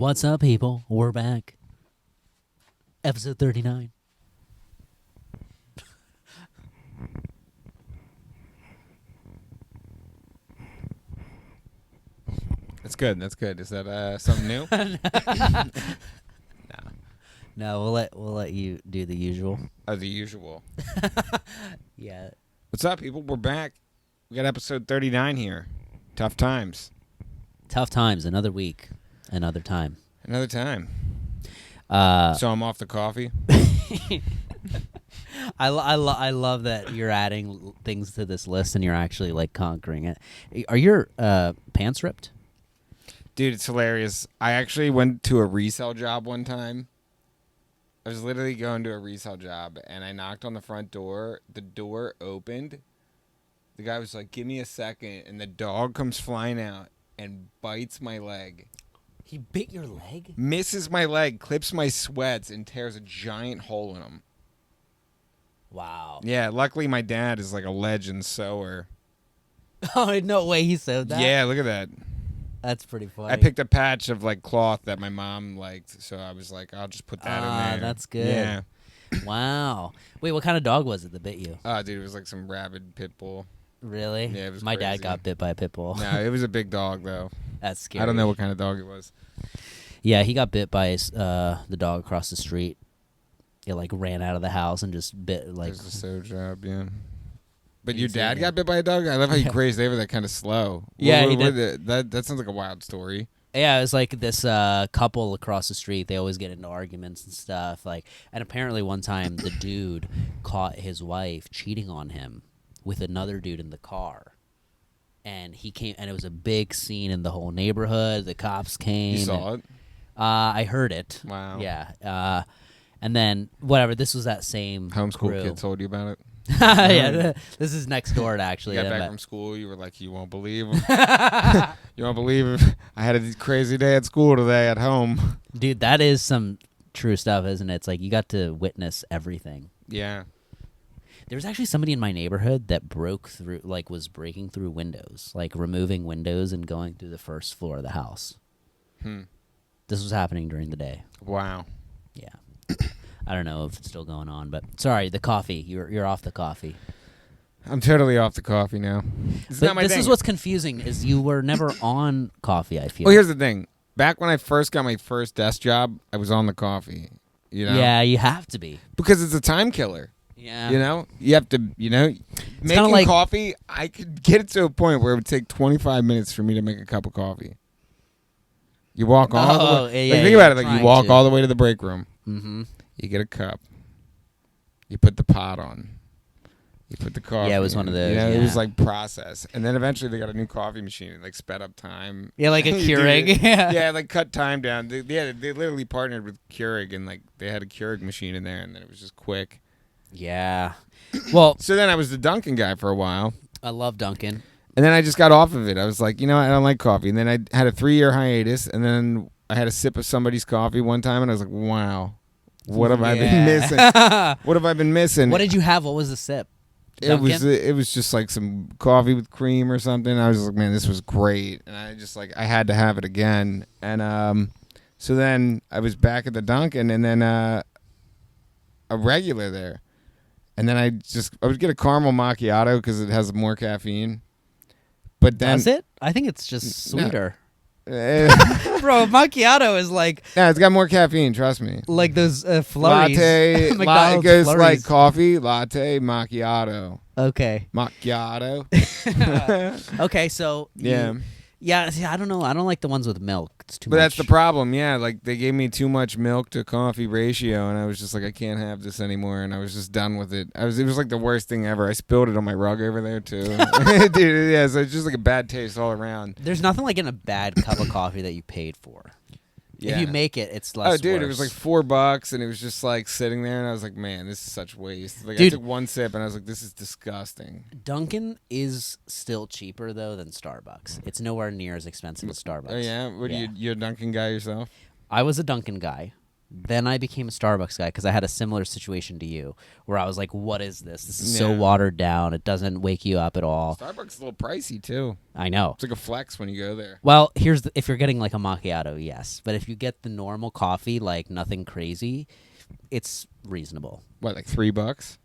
What's up, people? We're back. Episode 39. That's good. That's good. Is that something new? No, we'll let you do the usual. Oh, the usual. Yeah. What's up, people? We're back. We got episode 39 here. Tough times. Tough times. Another week. Another time. Another time. So I'm off the coffee. I love that you're adding things to this list and you're actually like conquering it. Are your pants ripped? Dude, it's hilarious. I actually went to a resell job one time. I was literally going to a resell job, and I knocked on the front door. The door opened. The guy was like, "Give me a second," and the dog comes flying out and bites my leg. He bit your leg? Misses my leg, clips my sweats, and tears a giant hole in them. Wow. Yeah, luckily my dad is like a legend sewer. Oh, no way he sewed that? Yeah, look at that. That's pretty funny. I picked a patch of like cloth that my mom liked, so I was like, I'll just put that in there. That's good. Yeah. Wow. Wait, what kind of dog was it that bit you? Oh, dude, it was like some rabid pit bull. Really? Yeah, it was My crazy. dad got bit by a pit bull. No, it was a big dog though. That's scary. I don't know what kind of dog it was. Yeah, he got bit by the dog across the street. It like ran out of the house and just bit like. It was a sew job, yeah. But your Easy, dad yeah. got bit by a dog? I love how you grazed over that kind of slow. Yeah, he did. That sounds like a wild story. Yeah, it was like this couple across the street. They always get into arguments and stuff. Like, and apparently one time the dude caught his wife cheating on him with another dude in the car. And he came, and it was a big scene in the whole neighborhood. The cops came. You saw it? I heard it. Wow. Yeah. And then whatever. This was that same Homeschool crew. kid told you about it? Yeah, this is next door to actually. You got them, back from school, you were like, you won't believe. You won't believe I had a crazy day at school today at home. Dude, that is some true stuff, isn't it? It's like you got to witness everything. Yeah. There was actually somebody in my neighborhood that broke through, like was breaking through windows, like removing windows and going through the first floor of the house. This was happening during the day. Wow. Yeah. I don't know if it's still going on, but sorry, the coffee. You're off the coffee. I'm totally off the coffee now. It's But not my this thing. is what's confusing is you were never on coffee, I feel. Well, here's the thing. Back when I first got my first desk job, I was on the coffee. You know? Yeah, you have to be. Because it's a time killer. Yeah. You know? You have to, making like- coffee, I could get it to a point where it would take 25 minutes for me to make a cup of coffee. You walk all the way. yeah, think about it. Like trying you walk to. all the way to the break room. Mm-hmm. You get a cup. You put the pot on. You put the coffee. Yeah, it was one of those, It was yeah. like process. And then eventually they got a new coffee machine. It like sped up time. Yeah, like a Keurig. Yeah, like cut time down. They literally partnered with Keurig and like they had a Keurig machine in there and then it was just quick. Yeah. Well, So then I was the Dunkin' guy for a while. I love Dunkin'. And then I just got off of it. I was like, I don't like coffee. And then I had a 3-year hiatus. And then I had a sip of somebody's coffee one time. And I was like, wow, what have I been missing? What have I been missing? What did you have? What was the sip? It was Dunkin'? just like some coffee with cream or something. I was like, man, this was great. And I just like, I had to have it again. And so then I was back at the Dunkin' and then a regular there. And then I would get a caramel macchiato because it has more caffeine. But then, Does it? I think it's just sweeter. Yeah, Bro, macchiato is like it's got more caffeine. Trust me. those flurries. Latte, it McDonald's goes flurries. like coffee, latte, macchiato, Okay. macchiato. Okay, so Yeah. Yeah, see, I don't know. I don't like the ones with milk. It's too But much. that's the problem. Yeah, like they gave me too much milk to coffee ratio, and I was just like, I can't have this anymore, and I was just done with it. It was like the worst thing ever. I spilled it on my rug over there too, dude. Yeah, so it's just like a bad taste all around. There's nothing like getting a bad cup of coffee that you paid for. Yeah. If you make it, it's less. Oh, dude, it worse. was like $4, and it was just like sitting there, and I was like, man, this is such waste. Like Dude. I took one sip, and I was like, this is disgusting. Dunkin' is still cheaper though than Starbucks. It's nowhere near as expensive as Starbucks. Oh yeah, Yeah. You're a Dunkin' guy yourself? I was a Dunkin' guy Then I became a Starbucks guy because I had a similar situation to you where I was like, what is this? This is so Yeah. watered down. It doesn't wake you up at all. Starbucks is a little pricey too. I know. It's like a flex when you go there. Well, if you're getting like a macchiato, yes. But if you get the normal coffee, like nothing crazy, it's reasonable. What, like $3?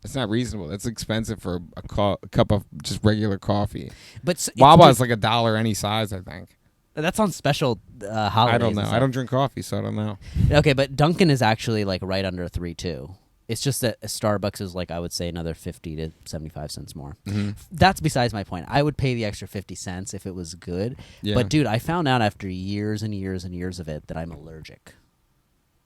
That's not reasonable. That's expensive for a cup of just regular coffee. But Wawa is like $1 any size, I think. that's on special holidays. I don't know. and I stuff. don't drink coffee, so I don't know. Okay, but Dunkin' is actually like right under 3 too. It's just that Starbucks is like I would say another 50 to 75 cents more. Mm-hmm. That's besides my point. I would pay the extra 50 cents if it was good. Yeah. But dude, I found out after years and years and years of it that I'm allergic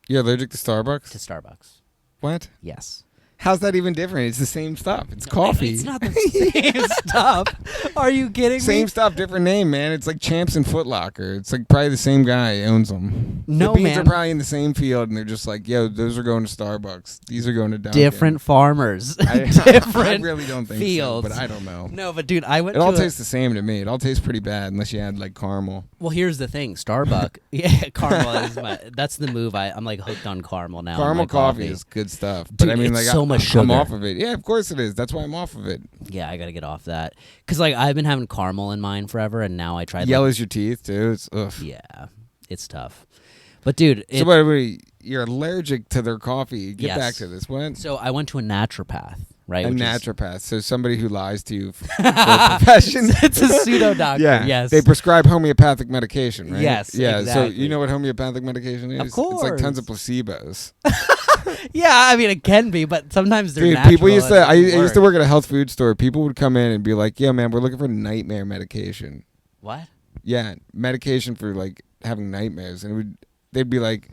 You're allergic to Starbucks? to Starbucks. What? Yes. How's that even different? It's the same stuff. It's coffee. It's not the same stuff. Are you kidding Same me? stuff, different name, man. It's like Champs and Foot Locker. It's like probably the same guy owns them. No, the beans man. are probably in the same field, and they're just like, yo, those are going to Starbucks. These are going to Dunkin'. Different farmers. I Different really don't think fields. so, but I don't know. No, but dude, I went It to all a- tastes the same to me. It all tastes pretty bad unless you add like caramel. Well, here's the thing. Starbucks. Yeah, caramel is that's the move. I'm like hooked on caramel now. in Caramel my coffee is good stuff. Dude, But I mean, it's like, so much I'm sugar. off of it. Yeah, of course it is. That's why I'm off of it. Yeah, I gotta get off that because like I've been having caramel in mine forever, and now I tried. Yellows your teeth too. It's ugh. Yeah, it's tough. But dude, So wait, you're allergic to their coffee. Get Yes. back to this. What? so I went to a naturopath, right? A which is- naturopath. So somebody who lies to you for a profession. It's a pseudo doctor. Yeah. Yes. They prescribe homeopathic medication, right? Yes, Yeah. So exactly. you know what homeopathic medication is? Of It's like tons of course. placebos. Yeah, I mean it can be, but sometimes they're Dude, natural. people used to. and I it used to work. work at a health food store. People would come in and be like, "Yeah, man, we're looking for nightmare medication." What? Yeah, medication for like having nightmares, and they'd be like,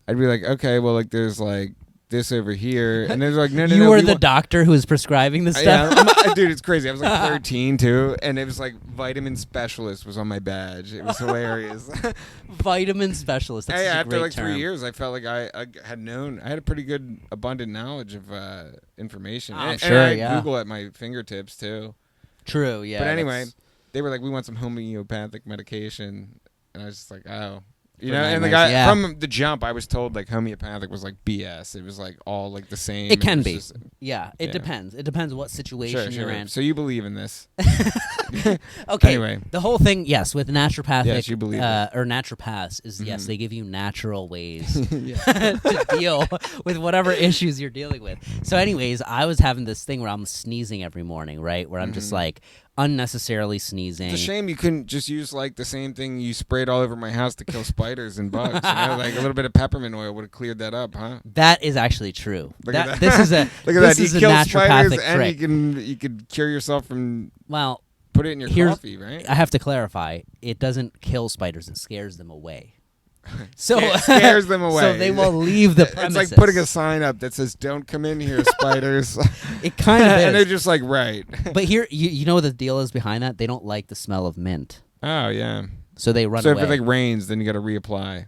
I'd be like, okay, well, like there's like this over here, and they're like, no, You no, were we the want- doctor who was prescribing the Yeah, stuff. dude, it's crazy. I was like 13 too, and it was like vitamin specialist was on my badge. It was hilarious. Vitamin specialist. That's Hey, such a after great like term. 3 years, I felt like I had known. I had a pretty good, abundant knowledge of information. I'm And sure, I had yeah. Google at my fingertips too. True. Yeah. But anyway, that's- they were like, "We want some homeopathic medication," and I was just like, "Oh." You For know, and the nightmares, guy yeah. from the jump, I was told like homeopathic was like BS. It was like all like the same. It can was be. just- Yeah, it Yeah. depends. It depends what situation Sure, you're sure. in. So you believe in this? Okay. Anyway. The whole thing, yes, with naturopathic Yes, you believe it. or naturopaths is yes, Mhm. they give you natural ways to deal with whatever issues you're dealing with. So, anyways, I was having this thing where I'm sneezing every morning, right? Where I'm just like unnecessarily sneezing. It's a shame you couldn't just use like the same thing you sprayed all over my house to kill spiders and bugs. You know? Like a little bit of peppermint oil would have cleared that up, huh? That is actually true. Look at that. This is a Look at this that. is You a kill naturopathic spiders and trick. you could cure yourself from Well, put it in your Here's- coffee, right? I have to clarify. It doesn't kill spiders; it scares them away. So It scares them away. So they will leave the It's premises. like putting a sign up that says "Don't come in here, spiders." It kind of and they're is. just like, right. But here, you know what the deal is behind that? They don't like the smell of mint, Oh yeah. so they run So away. if it like rains, then you got to reapply.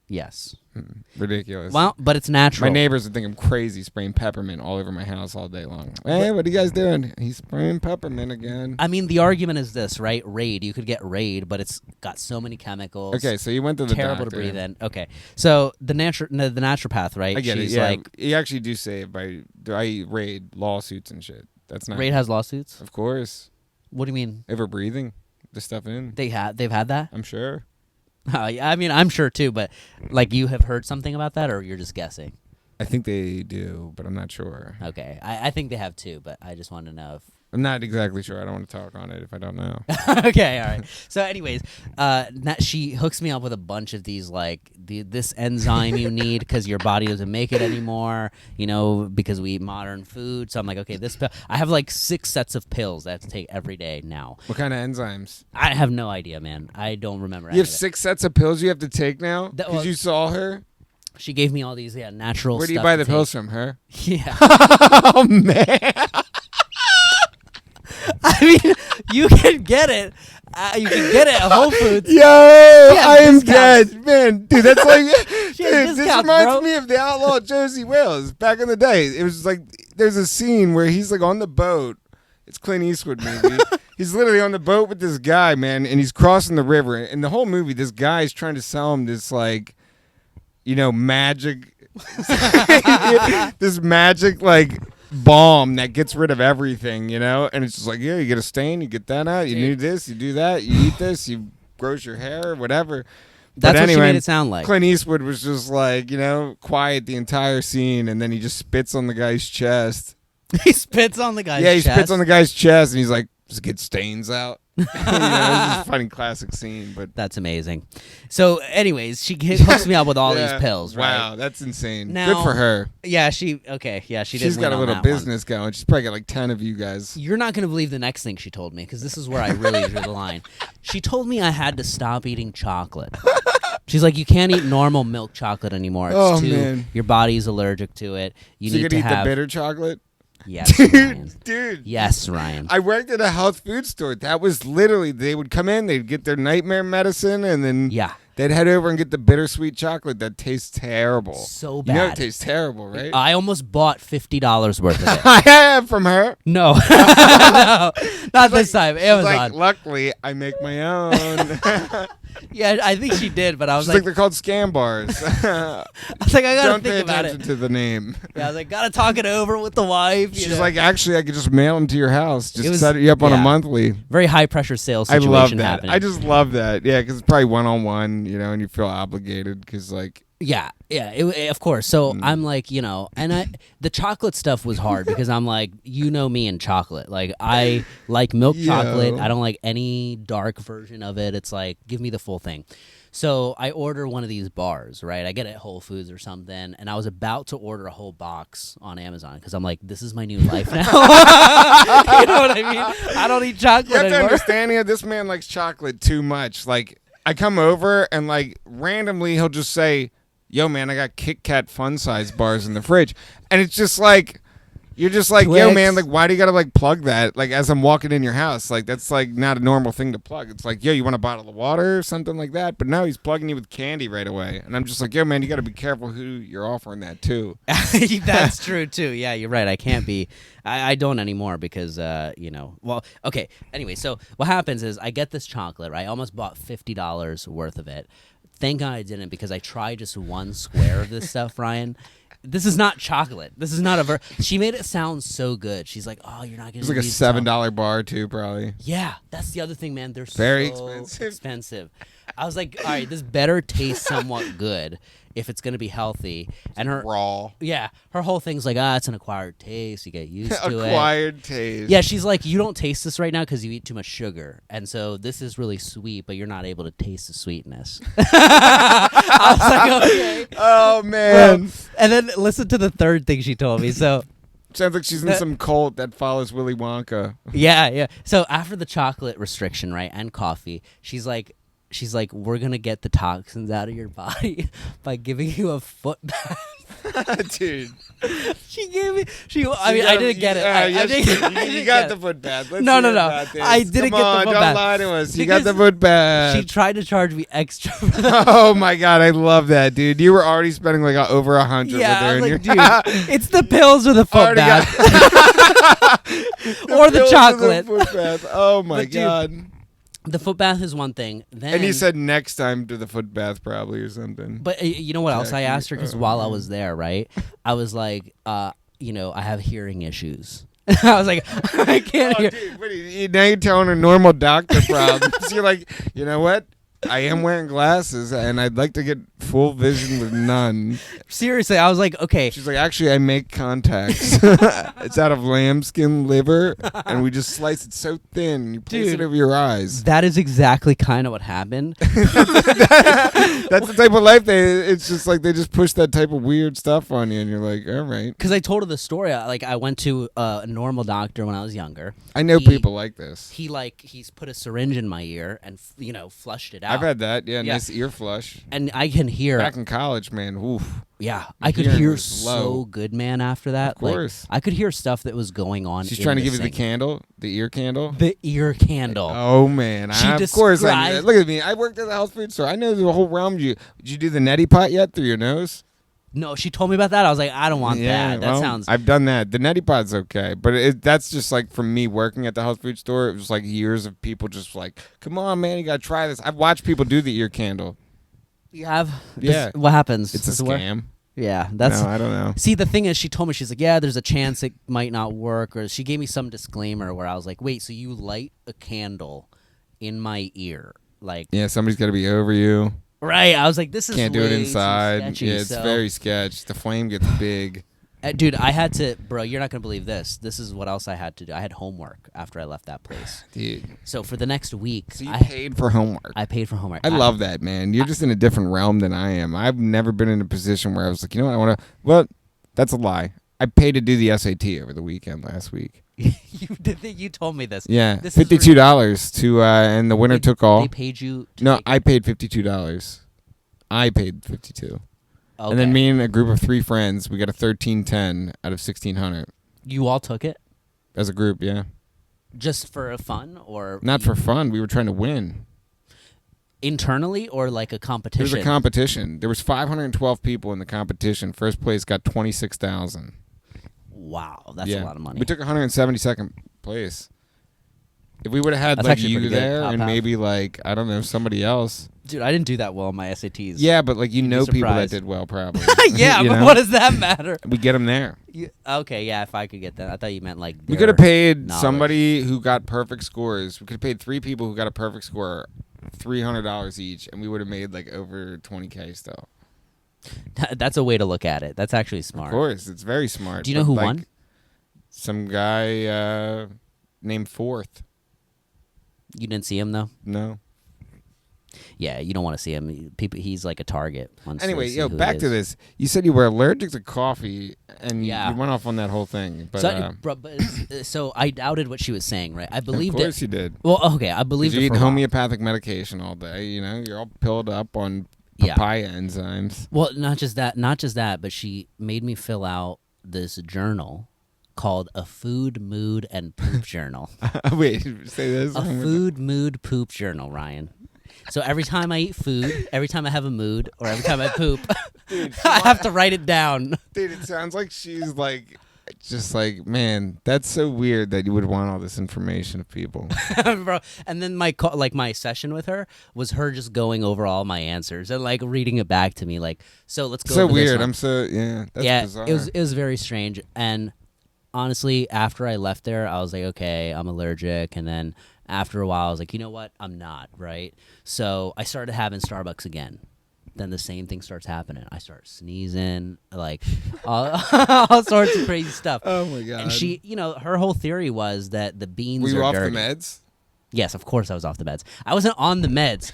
Yes. Ridiculous. Well, but it's natural. My neighbors would think I'm crazy spraying peppermint all over my house all day long. Hey, what are you guys doing? He's spraying peppermint again. I mean, the argument is this, right? Raid. You could get Raid, but it's got so many chemicals. Okay, so you went to the Terrible doctor. to breathe in. Okay, so the naturopath, right? I get She's it. Yeah, like, you actually do say it by I raid lawsuits and shit. That's not Raid has lawsuits. Of course, What do you mean? ever breathing the stuff in. They've had that? I'm sure. Yeah, I mean, I'm sure too, but like you have heard something about that, or you're just guessing? I think they do, but I'm not sure. Okay, I think they have too, but I just want to know if. I'm not exactly sure. I don't want to talk on it if I don't know. Okay, all right. So, anyways, she hooks me up with a bunch of these, like this enzyme you need because your body doesn't make it anymore. You know, because we eat modern food. So I'm like, okay, this pill. I have like 6 sets of pills that I have to take every day now. What kind of enzymes? I have no idea, man. I don't remember. You any have of it. 6 sets of pills you have to take now That because was- you saw her. She gave me all these, natural. Where do you stuff buy to the pills take. from? Her. Yeah. Oh man. I mean, you can get it. You can get it at Whole Foods. Yo, I am discounts. dead, man, dude. That's like, dude, this discounts, reminds bro. me of the outlaw Josie Wales back in the day. It was like there's a scene where he's like on the boat. It's Clint Eastwood movie. He's literally on the boat with this guy, man, and he's crossing the river. And the whole movie, this guy is trying to sell him this like magic, this magic like balm that gets rid of everything, and it's just like, yeah, you get a stain, you get that out, you do this, you do that, you eat this, you grows your hair, whatever. That's but what anyway, she made it sound like. Clint Eastwood was just like, quiet the entire scene, and then he just spits on the guy's chest. He spits on the guy's chest? Yeah, he spits on the guy's chest, and he's like, just get stains out. It's just a funny classic scene, but that's amazing. So, anyways, she hooks me up with all these pills, right? Wow, that's insane. Now, good for her. Yeah, she did. She's got a little business going. She's probably got like 10 of you guys. You're not going to believe the next thing she told me, because this is where I really drew the line. She told me I had to stop eating chocolate. She's like, you can't eat normal milk chocolate anymore. It's man. Your body's allergic to it. You need could to eat have the bitter chocolate? Yes, Ryan. Dude. Yes, Ryan. I worked at a health food store. That was literally, they would come in, they'd get their nightmare medicine, and then they'd head over and get the bittersweet chocolate that tastes terrible. So bad. You know it tastes terrible, right? I almost bought $50 worth of it. I have from her. No. No, not this time. Amazon. Like, luckily, I make my own. Yeah, I think she did, but I was like they're called scam bars. I was like, I gotta Don't think pay about attention it. to the name. Yeah, I was like, gotta talk it over with the wife. She's like, actually, I could just mail them to your house. Just set you up on a yeah. monthly. Very high pressure sales I situation love that. happening. I just love that. Yeah, because it's probably one-on-one, and you feel obligated because like. Yeah, of course. So I'm like, and the chocolate stuff was hard because I'm like, me and chocolate. Like, I like milk chocolate. I don't like any dark version of it. It's like, give me the full thing. So I order one of these bars, right? I get it at Whole Foods or something, and I was about to order a whole box on Amazon because I'm like, this is my new life now. You know what I mean? I don't eat chocolate You have to anymore. understand here, this man likes chocolate too much. Like, I come over and like randomly he'll just say, yo, man, I got Kit Kat fun size bars in the fridge. And it's just like, you're just like, Twix. yo, man, like, why do you got to like plug that? Like, as I'm walking in your house, like, that's like not a normal thing to plug. It's like, yo, you want a bottle of water or something like that? But no, he's plugging you with candy right away. And I'm just like, yo, man, you got to be careful who you're offering that to. That's true, too. Yeah, you're right. I can't be. I don't anymore because, well, okay. Anyway, so what happens is I get this chocolate, right? I almost bought $50 worth of it. Thank God I didn't because I tried just one square of this stuff, Ryan. This is not chocolate. This is not she made it sound so good. She's like, oh, you're not going to It's like a $7 bar, too, probably. Yeah, that's the other thing, man. They're very so expensive. I was like, all right, this better taste somewhat good if it's going to be healthy. And her raw. Yeah, her whole thing's like, it's an acquired taste. You get used to it. Acquired taste. Yeah, she's like, you don't taste this right now because you eat too much sugar. And so this is really sweet, but you're not able to taste the sweetness. I was like, okay. Oh, man. Well, and then listen to the third thing she told me. So sounds like she's in some cult that follows Willy Wonka. Yeah. So after the chocolate restriction, right, and coffee, she's like, we're going to get the toxins out of your body by giving you a foot bath. Dude. She gave me, I didn't get it. You got the foot bath. No. I didn't get the foot bath. Don't lie to us. You got the foot bath. She tried to charge me extra. Oh, my God. I love that, dude. You were already spending like over $100 with her. I was like, dude, it's the pills or the foot bath. Or the chocolate. The foot bath. Oh, my God. Dude, the foot bath is one thing. Then, and you said next time to the foot bath probably or something. But you know what else I asked her? Because while I was there, right, I was like, I have hearing issues. I was like, I can't hear. Dude, now you're telling her normal doctor problems. You're like, you know what? I am wearing glasses, and I'd like to get full vision with none. Seriously, I was like, okay. She's like, actually, I make contacts. It's out of lambskin liver, and we just slice it so thin, you place it over your eyes. That is exactly kind of what happened. That's the type of life it's just like they just push that type of weird stuff on you, and you're like, all right. Because I told her the story. Like, I went to a normal doctor when I was younger. I know people like this. He's put a syringe in my ear and, flushed it out. I've had that. Yeah, nice ear flush. And I can hear. Back in college, man. Oof. Yeah, I could hear so good, man, after that. Of course. Like, I could hear stuff that was going on. She's trying to give you the candle, the ear candle. The ear candle. Oh, man. Of course. Look at me. I worked at the health food store. I know the whole realm. Did you do the neti pot yet through your nose? No, she told me about that. I was like, I don't want that. That sounds. I've done that. The neti pot's okay, but that's just like from me working at the health food store. It was like years of people just like, come on, man, you gotta try this. I've watched people do the ear candle. You have? Yeah. What happens? It's a Does it work? scam. Yeah, that's. No, I don't know. See, the thing is, she told me, she's like, yeah, there's a chance it might not work, or she gave me some disclaimer where I was like, wait, so you light a candle in my ear, like? Yeah, somebody's got to be over you. Right. I was like, this is Can't do it way too inside. sketchy, Yeah, it's so- very sketch. The flame gets big. Dude, I had to, bro. You're not gonna believe this. This is what else I had to do. I had homework after I left that place. Dude. So for the next week, So you paid for homework. I paid for homework. I love that, man. You're just in a different realm than I am. I've never been in a position where I was like, you know what, I want to. Well, that's a lie. I paid to do the SAT over the weekend last week. You did. You told me this. Yeah, This is $52 to, and the winner took all. They paid you. No, I paid $52. I paid 52. Okay. And then me and a group of 3 friends, we got a 1310 out of 1600 You all took it as a group. Yeah, just for fun, or not for fun. We were trying to win. internally, or like a It competition. was a competition. There was 512 people in the competition. First place got 26,000. Wow, that's Yeah. a lot of money. We took 172nd place. If we would have had That's like actually you pretty good. there Top and half. maybe like I don't know somebody else. Dude, I didn't do that well on my SATs. Yeah, but like You'd be know people that surprised. did well probably. Yeah, You but know? what does that matter? We get them there. Okay, yeah, if I could get that. I thought you meant like We their could have paid knowledge. somebody who got perfect scores. We could have paid 3 people who got a perfect score $300 each, and we would have made like over 20K still. That's a way to look at it. That's actually smart. Of course, it's very smart. Do you know but, who like, won? Some guy named Fourth. You didn't see him though. No. Yeah, you don't want to see him. People, he's like a target. Once Anyway, they see who he back to is. this. You said you were allergic to coffee, and Yeah. you went off on that whole thing. But, So I doubted what she was saying, right? I of believed course it. you did. Well, okay, I believed You it eat for a while. homeopathic medication all day. You know, you're all pilled up on Yeah. papaya enzymes. Well, not just that, but she made me fill out this journal called a food, mood, and poop journal. Wait, say this. A food, mood, poop journal, Ryan. So every time I eat food, every time I have a mood, or every time I poop, Dude, I have to write it down. Dude, it sounds like she's like, just like, man, that's so weird that you would want all this information of people. Bro. And then my session with her was her just going over all my answers and like reading it back to me. Like, so let's go. So over this weird. one. That's bizarre. it was very strange. And honestly, after I left there, I was like, okay, I'm allergic. And then after a while, I was like, you know what? I'm not, right? So I started having Starbucks again. Then the same thing starts happening. I start sneezing, like all sorts of crazy stuff. Oh my god. And she, her whole theory was that the beans were you are off dirty. the meds? Yes, of course I was off the meds. I wasn't on the meds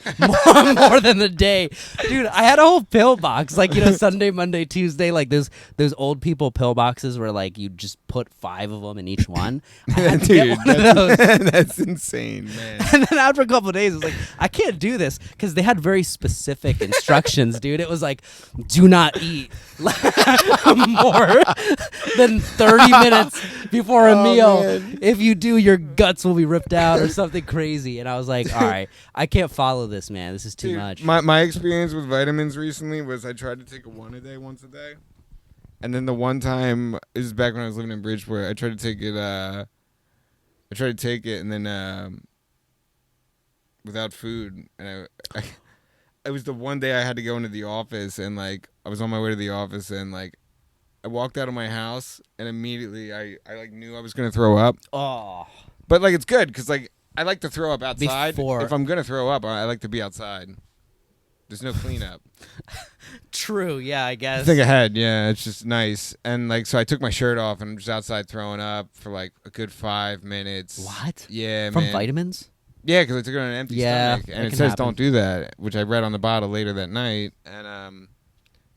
more than the day. Dude, I had a whole pill box. Like, Sunday, Monday, Tuesday, like those old people pill boxes where like you just put 5 of them in each one. I had to get one of those. That's insane, man. And then after a couple of days, I was like, I can't do this because they had very specific instructions, dude. It was like, do not eat more than 30 minutes before a meal. Man. If you do, your guts will be ripped out or something crazy. And I was like, all right, I can't follow this, man. This is too Dude, much. My experience with vitamins recently was I tried to take a one a day. And then the one time, this is back when I was living in Bridgeport, I tried to take it and then without food. And it was the one day I had to go into the office, and like I was on my way to the office, and like I walked out of my house and immediately I like knew I was going to throw up. Oh, But like it's good because like I like to throw up outside. Before- If I'm gonna throw up, I like to be outside. There's no cleanup. true. Yeah, I guess. Think ahead, yeah. It's just nice, and like so I took my shirt off and I'm just outside throwing up for like a good 5 minutes. What? Yeah, From man. vitamins? Yeah, because I took it on an empty Yeah, stomach, and it it can says happen. don't do that, which I read on the bottle later that night. And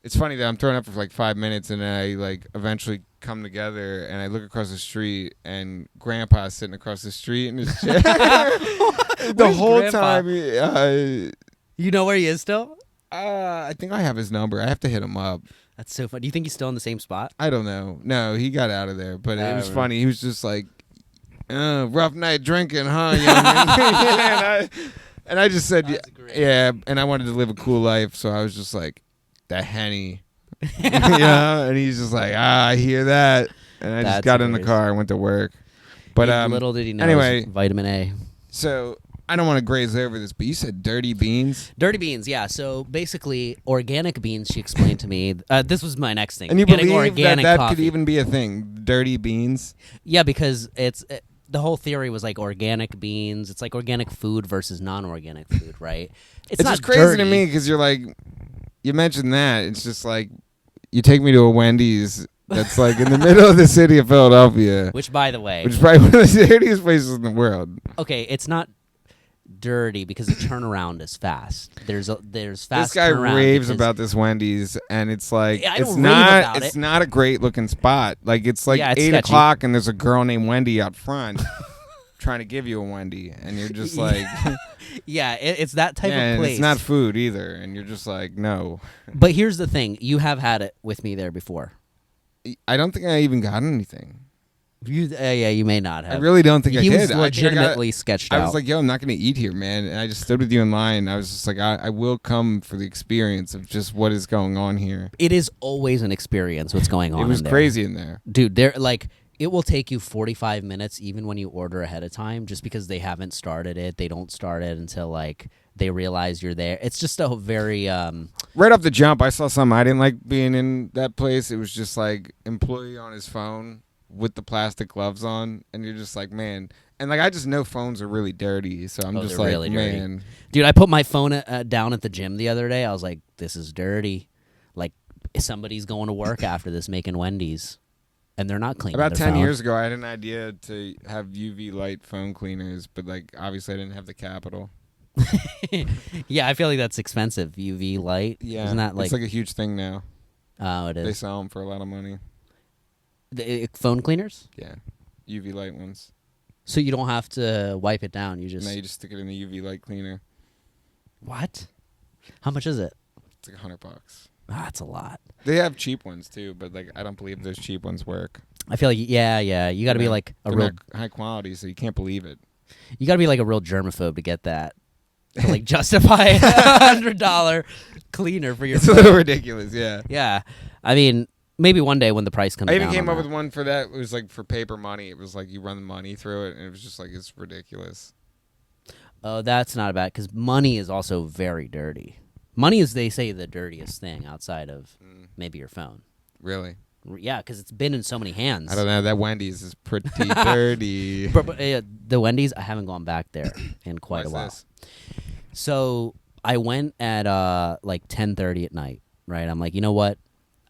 it's funny that I'm throwing up for like 5 minutes, and then I like eventually come together, and I look across the street, and Grandpa's sitting across the street in his chair. The Where's whole Grandpa? time, You know where he is still? I think I have his number. I have to hit him up. That's so funny. Do you think he's still in the same spot? I don't know. No, he got out of there, but it was right. funny. He was just like, rough night drinking, huh, young and I just said, That's great. yeah, and I wanted to live a cool life, so I was just like, the Henny. And he's just like, I hear that. And I just That's got in the hilarious. car and went to work. But Little did he know. anyway. it was vitamin A. So I don't want to graze over this, but you said dirty beans. Dirty beans, yeah. So basically, organic beans. She explained to me. This was my next thing. And you getting believe organic that coffee. could even be a thing? Dirty beans. Yeah, because the whole theory was like organic beans. It's like organic food versus non-organic food, right? It's not just crazy dirty. to me because you're like, you mentioned that. It's just like, you take me to a Wendy's that's like in the middle of the city of Philadelphia, Which, by the way, which is probably one of the dirtiest places in the world. okay, it's not dirty because the turnaround is fast. There's fast. This guy turnaround raves because- about this Wendy's, and it's like Yeah, I it's don't rave not. about It's it. not a great looking spot. Like it's like Yeah, it's 8 sketchy. o'clock, and there's a girl named Wendy out front trying to give you a Wendy, and you're just like, Yeah, it's that type yeah, of and place. it's not food either, and you're just like, no. But here's the thing: you have had it with me there before. I don't think I even got anything. Yeah, you may not have. I really don't think I he did. was I think I got- legitimately sketched I out. was like, yo, I'm not going to eat here, man. And I just stood with you in line. I was just like, I will come for the experience of just what is going on here. it is always an experience. What's going on? It was in there. crazy in there. Dude. They're like, it will take you 45 minutes even when you order ahead of time, just because they haven't started it. They don't start it until like they realize you're there. It's just a very Right off the jump, I saw something I didn't like being in that place. It was just like employee on his phone with the plastic gloves on, and you're just like, man. And like I just know phones are really dirty, so I'm just they're like, really dirty. man. Dude, I put my phone down at the gym the other day. I was like, this is dirty. Like somebody's going to work after this making Wendy's, and they're not cleaning About their 10 phone. years ago, I had an idea to have UV light phone cleaners, but like obviously I didn't have the capital. Yeah, I feel like that's expensive. UV light. Yeah, Isn't that like? it's like a huge thing now. Oh, it They is. sell them for a lot of money. Phone cleaners. Yeah, UV light ones. So you don't have to wipe it down. You just Now you just stick it in the UV light cleaner. what? How much is it? It's like $100. Ah, that's a lot. They have cheap ones too, but like I don't believe those cheap ones work. I feel like you got to be They're like a They're real. not high quality, so you can't believe it. You got to be like a real germaphobe to get that. To like justify a $100 cleaner for your. It's a little ridiculous, yeah. Yeah, I mean, maybe one day when the price comes I down. even came on up that. with one for that. It was like for paper money. It was like you run the money through it, and it was just like it's ridiculous. Oh, that's not bad because money is also very dirty. Money is, they say, the dirtiest thing outside of maybe your phone. Really? Yeah, because it's been in so many hands. I don't know. That Wendy's is pretty dirty. But the Wendy's, I haven't gone back there in quite a Why's while. this? So I went at like 10:30 at night. Right, I'm like, you know what?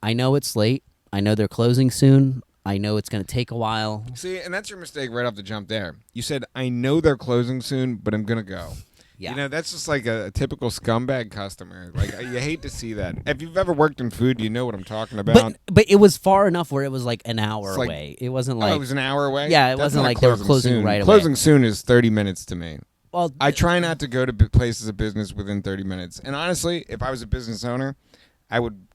I know it's late. I know they're closing soon. I know it's going to take a while. See, and that's your mistake right off the jump there. You said, I know they're closing soon, but I'm going to go. Yeah. You know, that's just like a typical scumbag customer. Like, you hate to see that. If you've ever worked in food, you know what I'm talking about. But it was far enough where it was like an hour It's like- away. It wasn't Oh, like it was an hour away? Yeah, it That's wasn't not like they were closing soon. right away. Closing soon is 30 minutes to me. well. I try not to go to places of business within 30 minutes. And honestly, if I was a business owner, I would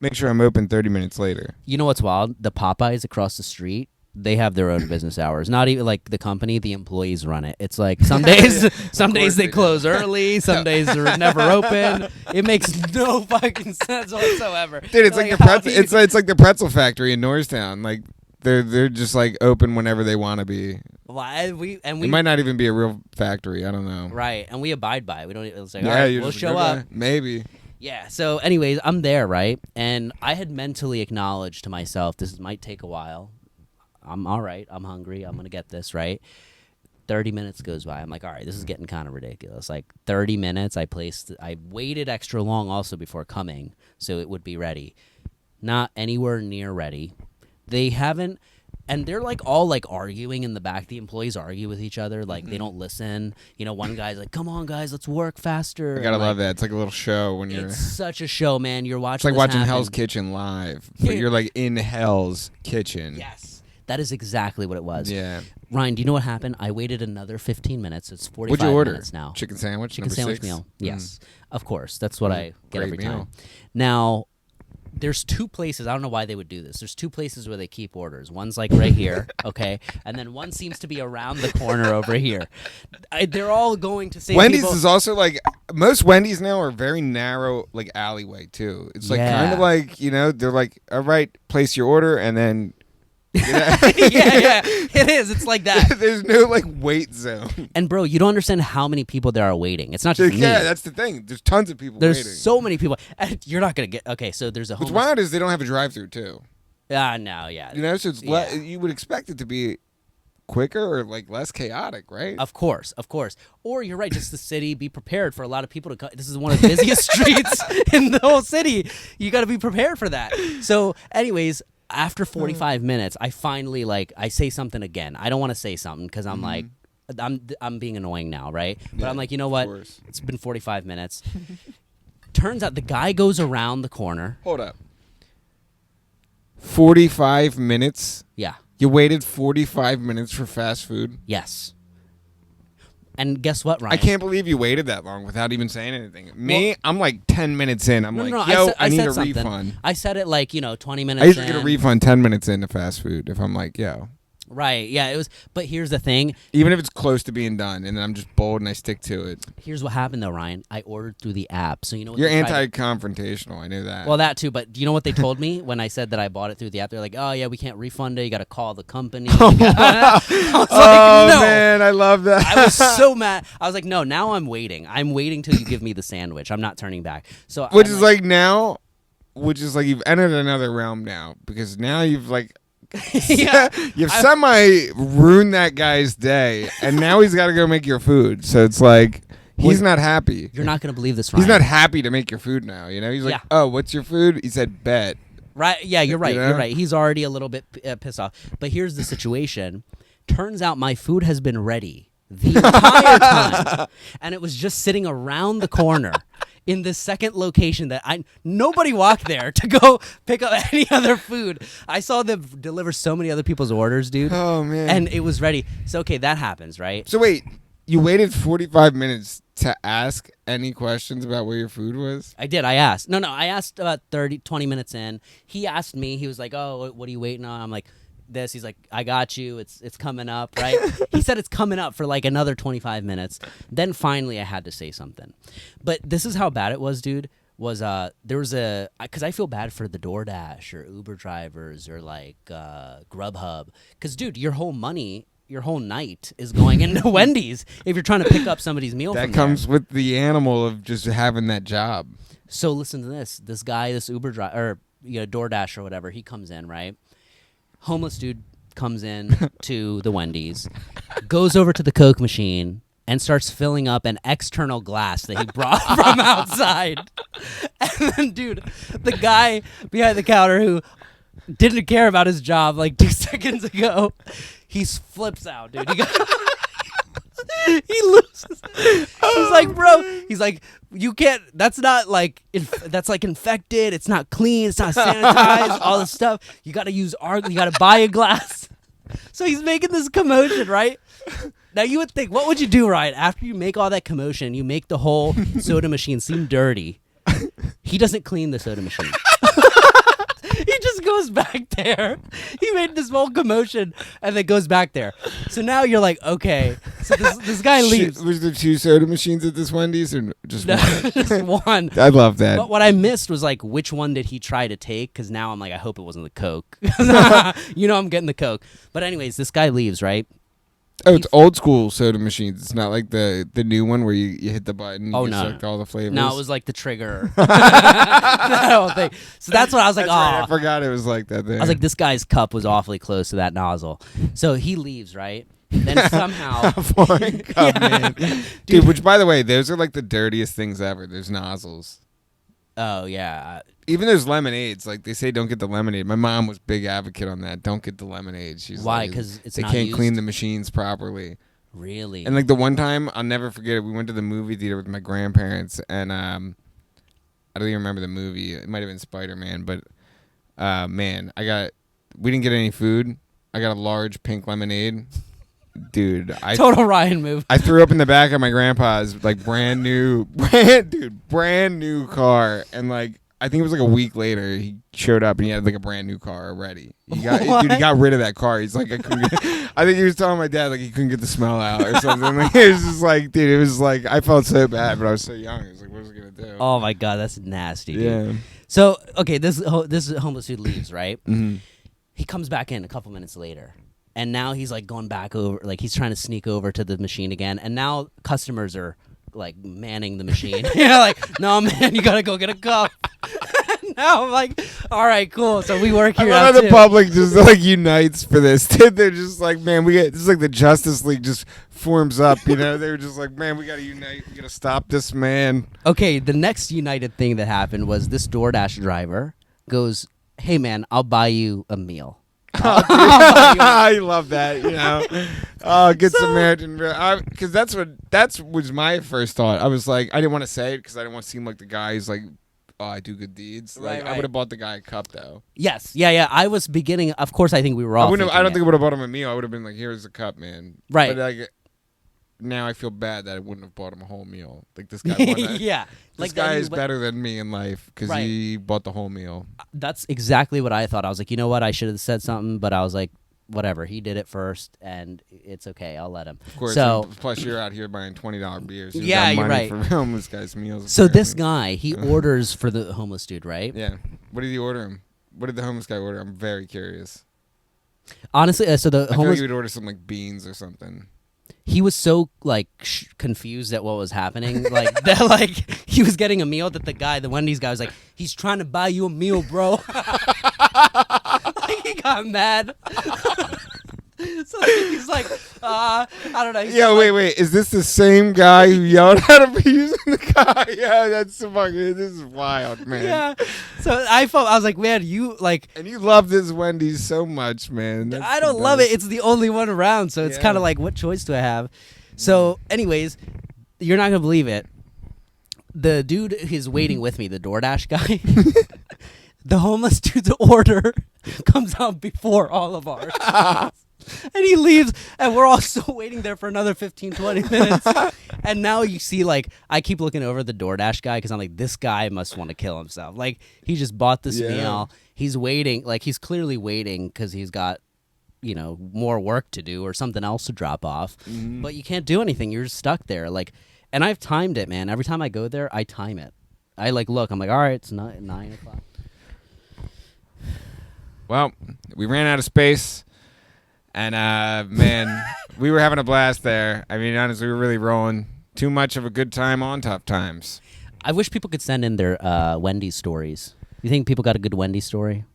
make sure I'm open 30 minutes later. You know what's wild? The Popeyes across the street, they have their own business hours. Not even like the company, the employees run it. It's like some days some days they they do. close early, some days they're never open. It makes no fucking sense whatsoever. Dude, it's like the how pretzel. do you- It's like the pretzel factory in Norristown. Like they're just like open whenever they want to be. Why we It might not even be a real factory. I don't know. right, and we abide by it. We don't. It's like, Yeah, all right, you're we'll just show like, up. okay, maybe. Yeah. So, anyways, I'm there, right? And I had mentally acknowledged to myself, this might take a while. I'm all right. I'm hungry. I'm gonna get this right. 30 minutes goes by. I'm like, all right, this is getting kind of ridiculous. Like 30 minutes. I waited extra long also before coming, so it would be ready. Not anywhere near ready. They haven't. And they're like all like arguing in the back. The employees argue with each other. Like they don't listen. You know, one guy's like, "Come on, guys, let's work faster." I gotta And, love like, that. It's like a little show when you're. it's such a show, man. You're It's watching. like this watching happen. Hell's Kitchen live, but you're like in Hell's Kitchen. Yes, that is exactly what it was. Yeah. Ryan, do you know what happened? I waited another 15 minutes. It's 45 What'd you order? minutes now. Chicken sandwich. Chicken number sandwich 6? meal. Yes, of course. That's what I get Great every meal. time. Now, there's two places. I don't know why they would do this. There's two places where they keep orders. One's like right here, okay, and then one seems to be around the corner over here. They're all going to say Wendy's people, is also like most Wendy's now are very narrow, like alleyway too. It's like Yeah. kind of like they're like, all right, place your order, and then yeah, it is. It's like that. There's no like wait zone. And bro, you don't understand how many people there are waiting. It's not just me. Yeah, that's the thing. There's tons of people There's waiting. so many people. And you're not gonna get. Okay, so there's a What's homeless. wild is they don't have a drive-through too. No, yeah. You know, so it's Yeah. you would expect it to be quicker or like less chaotic, right? Of course. Or you're right, just the city, be prepared for a lot of people to come. This is one of the busiest streets in the whole city. You got to be prepared for that. So anyways, after 45 minutes, I finally I say something again. I don't want to say something because I'm like, I'm being annoying now, right? But I'm like, you know what? It's been 45 minutes. Turns out the guy goes around the corner. Hold up. 45 minutes? Yeah. You waited 45 minutes for fast food? Yes. And guess what, Ryan? I can't believe you waited that long without even saying anything. Me, I'm like 10 minutes in. I'm No, I need a something. refund. I said it 20 minutes I usually in. get a refund 10 minutes into fast food if I'm like, yo. Right, yeah, it was. But here's the thing. Even if it's close to being done, and then I'm just bold and I stick to it. Here's what happened, though, Ryan. I ordered through the app. So you know what You're they tried anti-confrontational. I knew that. Well, that too, but do you know what they told me when I said that I bought it through the app? They're like, oh, yeah, we can't refund it. You got to call the company. I was oh, no. man, I love that. I was so mad. I was like, no, now I'm waiting. I'm waiting till you give me the sandwich. I'm not turning back. So Which is like now, you've entered another realm now, because now you've yeah, you've semi ruined that guy's day, and now he's got to go make your food. So it's like he's not happy. You're not going to believe this, Ryan. He's not happy to make your food now. You know, he's like, oh, what's your food? He said, bet. Right? Yeah, you're right. You know? You're right. He's already a little bit pissed off. But here's the situation. Turns out my food has been ready the entire time, and it was just sitting around the corner in this second location that nobody walked there to go pick up any other food. I saw them deliver so many other people's orders, dude. Oh, man. And it was ready. So, okay, that happens, right? So wait, you waited 45 minutes to ask any questions about where your food was? I did. I asked. No, I asked about 20 minutes in. He asked me. He was like, oh, what are you waiting on? I'm like, this. He's like, I got you. It's coming up, right? He said it's coming up for like another 25 minutes. Then finally I had to say something. But this is how bad it was, dude. Was there was because I feel bad for the DoorDash or Uber drivers or like Grubhub, because dude, your whole night is going into Wendy's if you're trying to pick up somebody's meal. That from comes there. with the animal of just having that job. So listen to this. This guy, this Uber driver, or DoorDash or whatever, he comes in, right? Homeless dude comes in to the Wendy's, goes over to the Coke machine, and starts filling up an external glass that he brought from outside. And then, dude, the guy behind the counter who didn't care about his job like 2 seconds ago, he flips out, dude. He loses. He's like, bro. He's like, you can't. That's not like. That's like infected. It's not clean. It's not sanitized. All this stuff. You got to use You got to buy a glass. So he's making this commotion, right? Now you would think, what would you do, Ryan? After you make all that commotion, you make the whole soda machine seem dirty. He doesn't clean the soda machine. He just goes back there. He made this whole commotion and then goes back there. So now you're like, okay. So this guy leaves. Was there 2 soda machines at this Wendy's or just one? Just one. I love that. But what I missed was like, which one did he try to take? Because now I'm like, I hope it wasn't the Coke. I'm getting the Coke. But anyways, this guy leaves, right? Oh, it's old school soda machines. It's not like the new one where you hit the button and select all the flavors. No, it was like the trigger. That whole thing. So that's what I was like, right, I forgot it was like that thing. I was like, this guy's cup was awfully close to that nozzle. So he leaves, right? Then somehow... Foreign cup, man. Dude, which, by the way, those are like the dirtiest things ever. There's nozzles. Oh, yeah. Even there's lemonades. Like, they say don't get the lemonade. My mom was big advocate on that. Don't get the lemonade. She's Why? Like, Because it's they not can't used? clean the machines properly. Really? And like the one time, I'll never forget it. We went to the movie theater with my grandparents, and I don't even remember the movie. It might have been Spider-Man, but man, we didn't get any food. I got a large pink lemonade. Dude, Total Ryan move. I threw up in the back of my grandpa's like brand new car, and like I think it was like a week later he showed up and he had like a brand new car already. He got rid of that car. He's like, I think he was telling my dad like he couldn't get the smell out or something. Like, it was just like, dude, it was like I felt so bad, but I was so young. I was like, what was I gonna do? Oh my god, that's nasty, dude. Yeah. So okay, this homeless dude leaves, right? Mm-hmm. He comes back in a couple minutes later, and now he's like going back over, like he's trying to sneak over to the machine again, and now customers are like manning the machine. Like, no man, you gotta go get a cup. Now I'm like, all right, cool. So we work here. A lot of the public just like unites for this. They're just like, man, this is like the Justice League just forms up. You know, they were just like, man, we gotta unite. We gotta stop this man. Okay, the next united thing that happened was this DoorDash driver goes, hey man, I'll buy you a meal. I love that, you know. Oh, good Samaritan, because that was my first thought. I was like, I didn't want to say it because I didn't want to seem like the guy who's like, oh, I do good deeds. Like, right. I would have bought the guy a cup though. Yes, yeah. I was beginning. Of course, I think we were all. I don't think I would have bought him a meal. I would have been like, here's a cup, man. Right. But like, now I feel bad that I wouldn't have bought him a whole meal. Like this guy. Yeah. This guy is better than me in life because he bought the whole meal. That's exactly what I thought. I was like, you know what? I should have said something, but I was like, whatever. He did it first, and it's okay. I'll let him. Of course. So plus, you're out here buying $20 beers. You're right. For homeless guys' meals. So this guy, he orders for the homeless dude, right? Yeah. What did he order him? What did the homeless guy order? I'm very curious. Honestly, so the I homeless, feel like he would order some like beans or something. He was so like confused at what was happening, like that, like he was getting a meal that the Wendy's guy was like, he's trying to buy you a meal, bro. Like he got mad. So he's like, I don't know. Yeah, wait. Is this the same guy who yelled at him for using the car? Yeah, that's fucking. This is wild, man. Yeah. So I was like, man, you like. And you love this Wendy's so much, man. I don't love it. It's the only one around, so it's kind of like, what choice do I have? So, anyways, you're not gonna believe it. The dude is waiting with me, the DoorDash guy. The homeless dude's order comes out before all of ours. And he leaves, and we're all still waiting there for another 15, 20 minutes. And now you see, like, I keep looking over the DoorDash guy because I'm like, this guy must want to kill himself. Like, he just bought this meal. He's waiting. Like, he's clearly waiting because he's got, you know, more work to do or something else to drop off. Mm-hmm. But you can't do anything. You're just stuck there. Like, and I've timed it, man. Every time I go there, I time it. I, like, look. I'm like, all right, it's 9 o'clock. Well, we ran out of space. And, man, we were having a blast there. I mean, honestly, we were really rolling. Too much of a good time on tough times. I wish people could send in their Wendy's stories. You think people got a good Wendy's story?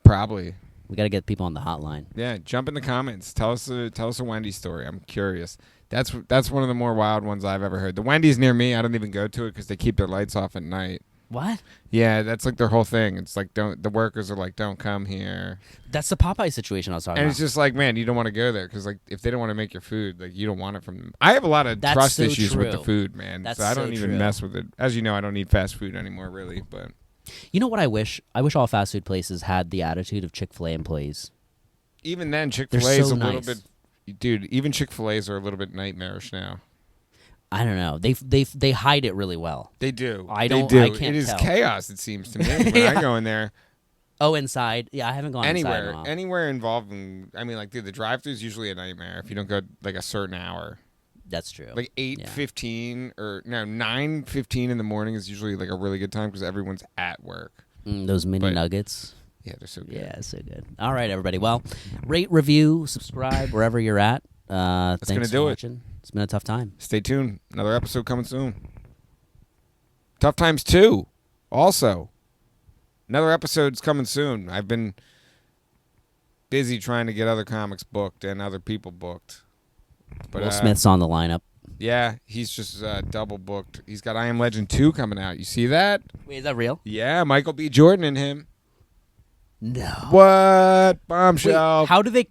Probably. We got to get people on the hotline. Yeah, jump in the comments. Tell us a Wendy's story. I'm curious. That's one of the more wild ones I've ever heard. The Wendy's near me, I don't even go to it because they keep their lights off at night. What? Yeah, that's like their whole thing. It's like the workers are like, don't come here. That's the Popeye situation I was talking about. And it's just like, man, you don't want to go there because like if they don't want to make your food, like you don't want it from them. I have a lot of trust issues with the food, man. So I don't even mess with it. As you know, I don't eat fast food anymore, really. But you know what I wish? I wish all fast food places had the attitude of Chick-fil-A employees. Even then, Chick-fil-A is so a little nice. bit, dude. Even Chick-fil-A's are a little bit nightmarish now. I don't know. They hide it really well. They do. I can't It is tell. chaos. It seems to me when I go in there. Oh, inside? Yeah, I haven't gone anywhere. inside. Anywhere involving. I mean, like, dude, the drive-thru is usually a nightmare if you don't go like a certain hour. That's true. Like 8:15 or no 9:15 in the morning is usually like a really good time because everyone's at work. Those mini nuggets. Yeah, they're so good. Yeah, so good. All right, everybody. Well, rate, review, subscribe wherever you're at. Thanks for watching. It's been a tough time. Stay tuned. Another episode coming soon. Tough Times 2. Also. Another episode's coming soon. I've been busy trying to get other comics booked and other people booked. But, Will Smith's on the lineup. Yeah, he's just double booked. He's got I Am Legend 2 coming out. You see that? Wait, is that real? Yeah, Michael B. Jordan and him. No. What? Bombshell. Wait, how do they